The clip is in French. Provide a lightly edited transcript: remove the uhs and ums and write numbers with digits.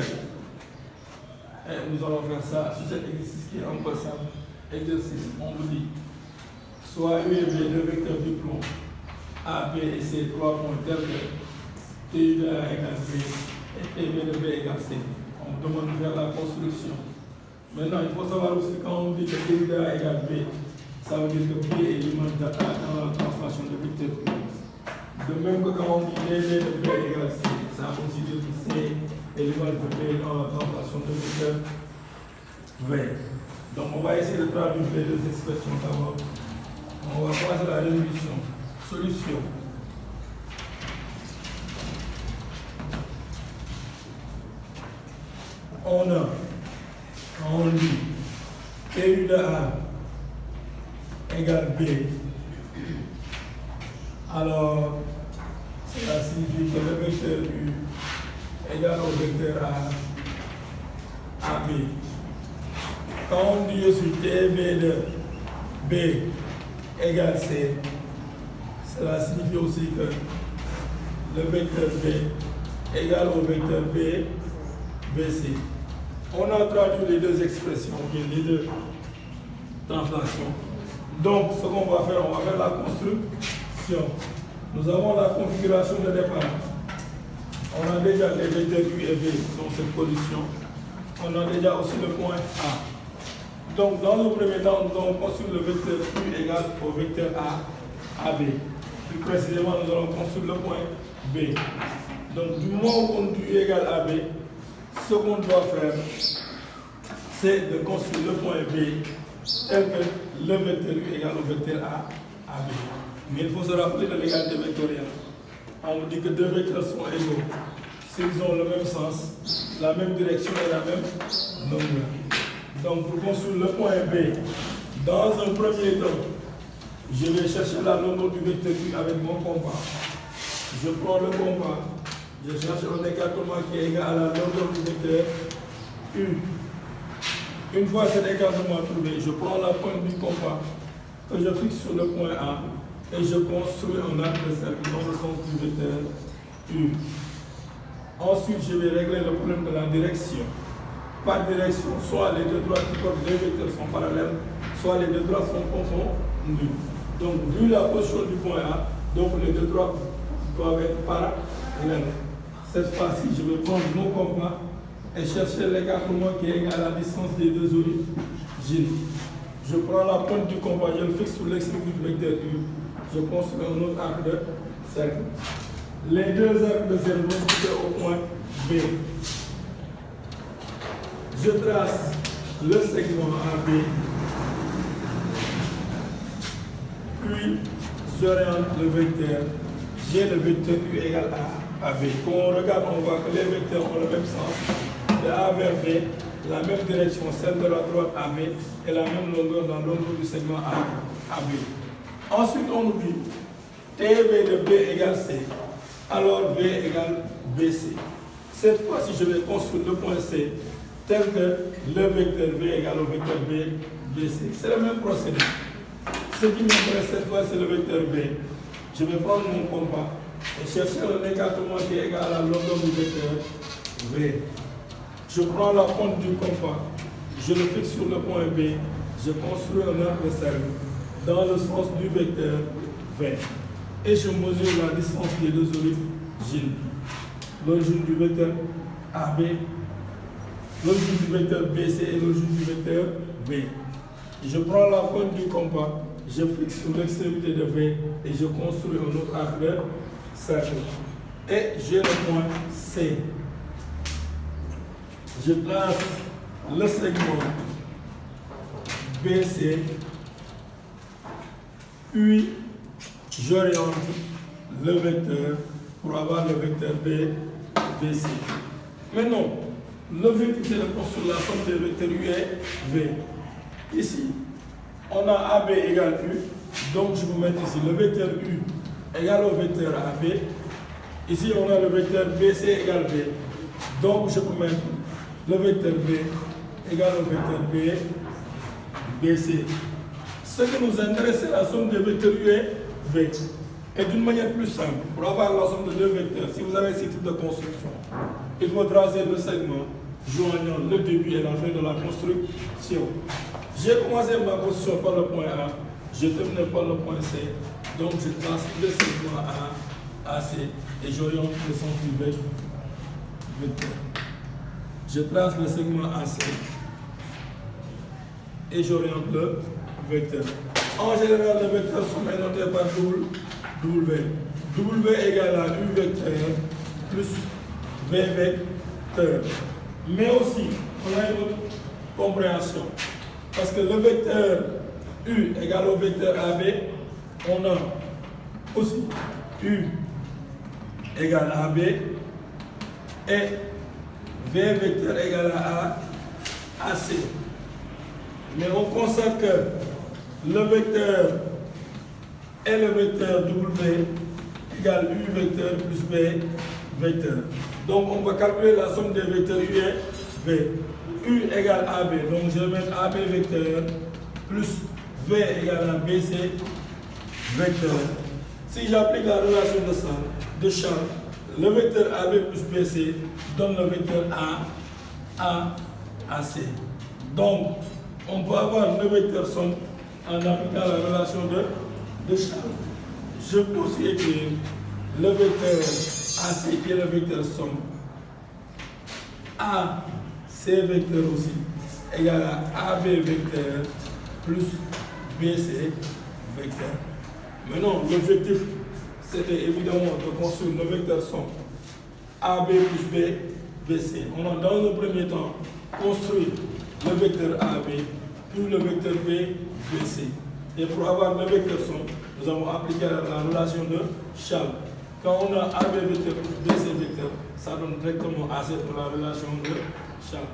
vecteurs. Et nous allons faire ça sur cet exercice qui est un peu simple. Exercice, on vous dit, soit U et V, deux vecteurs du plan A, B et C, 3 points tels que TU de A égale B et PV de B égale C. On demande de faire la construction. Maintenant, il faut savoir aussi quand on dit que TU de A égale B, ça veut dire que B est l'image de A dans la transformation de vecteur U. De même que quand on dit PV de B égale C, ça veut dire que C est l'image de B dans la transformation de vecteur V. Donc on va essayer de traduire les deux expressions d'abord. On va passer à la résolution. Solution. On dit PU de A égale B. Alors, cela signifie que le vecteur U égale au vecteur A, AB. Quand on dit aussi TV de B égale C, cela signifie aussi que le vecteur B égale au vecteur B, BC. On a traduit les deux expressions, les deux translations. Donc, ce qu'on va faire, on va faire la construction. Nous avons la configuration de départ. On a déjà les vecteurs U et V dans cette position. On a déjà aussi le point A. Donc, dans le premier temps, nous allons construire le vecteur U égale au vecteur A, AB. Plus précisément, nous allons construire le point B. Donc, du moment où on dit U égale AB, ce qu'on doit faire, c'est de construire le point B tel que le vecteur U égale au vecteur A, AB. Mais il faut se rappeler de l'égalité vectorielle. On vous dit que deux vecteurs sont égaux s'ils ont le même sens, la même direction et la même longueur. Donc, pour construire le point B, dans un premier temps, je vais chercher la longueur du vecteur U avec mon compas. Je prends le compas, je cherche un écartement qui est égal à la longueur du vecteur U. Une fois cet écartement trouvé, je prends la pointe du compas que je fixe sur le point A et je construis un arc de cercle dans le sens du vecteur U. Ensuite, je vais régler le problème de la direction. Par direction, soit les deux droites qui portent les vecteurs sont parallèles, soit les deux droites sont confondues. Donc, vu la position du point A, donc les deux droites doivent être parallèles. Cette fois-ci, je vais prendre mon compas et chercher l'écartement qui est égal à la distance des deux origines. Je prends la pointe du compas, je le fixe sur l'extrémité du vecteur U. Je construis un autre arc de cercle. Les deux arcs de cercle vont se situer au point B. Je trace le segment AB, puis j'oriente le vecteur. J'ai le vecteur U égale à AB. Quand on regarde, on voit que les vecteurs ont le même sens. De A vers B, la même direction, celle de la droite AB, et la même longueur dans l'ombre du segment AB. Ensuite, on nous dit TV de B égale C. Alors V égale BC. Cette fois-ci, je vais construire le point C tel que le vecteur V égale au vecteur B, BC. C'est le même procédé. Ce qui m'intéresse cette fois, c'est le vecteur V. Je vais prendre mon compas et chercher un écartement qui est égal à la longueur du vecteur V. Je prends la pointe du compas, je le fixe sur le point B, je construis un arc de cercle dans le sens du vecteur V. Et je mesure la distance des deux origines. L'origine du vecteur AB, l'origine du vecteur BC et l'origine du vecteur V. Je prends la pointe du compas, je fixe sur l'extrémité de V et je construis un autre arc de cercle. Et j'ai le point C. Je place le segment BC, puis j'oriente le vecteur pour avoir le vecteur BC. Maintenant, l'objectif c'est de construire la somme des vecteurs U et V. Ici, on a AB égale U, donc je vais mettre ici le vecteur U égale au vecteur AB. Ici, on a le vecteur BC égale V. Donc, je peux mettre le vecteur V égale au vecteur BC. Ce qui nous intéresse, c'est la somme des vecteurs U et V. Et d'une manière plus simple, pour avoir la somme de deux vecteurs, si vous avez ce type de construction, il faut tracer le segment joignant le début et la fin de la construction. J'ai commencé ma construction par le point A, je termine par le point C, donc je trace le segment A, AC et j'oriente le sens du vecteur. Je trace le segment AC et j'oriente le vecteur. En général, le vecteur est noté par W. W égale à U vecteur plus V vecteur. Mais aussi, on a une autre compréhension. Parce que le vecteur U égale au vecteur AB, on a aussi U égale AB et V vecteur égale à AC. Mais on constate que le vecteur et le vecteur W égale U vecteur plus V vecteur. Donc on va calculer la somme des vecteurs U et V. U égale AB, donc je vais mettre AB vecteur plus V égale à BC vecteur. Si j'applique la relation de Charles, le vecteur AB plus BC donne le vecteur AC. Donc, on peut avoir le vecteur somme en appliquant la relation de Charles. Je peux aussi écrire le vecteur AC qui est le vecteur somme AC vecteur aussi égale à AB vecteur plus BC vecteur. Maintenant, l'objectif c'était évidemment de construire le vecteur somme AB plus BC. On a dans le premier temps construit le vecteur AB puis le vecteur BC. Et pour avoir le vecteur somme, nous avons appliqué la relation de Charles. Quand on a AB vecteur plus BC vecteur, ça donne directement AC pour la relation de Charles.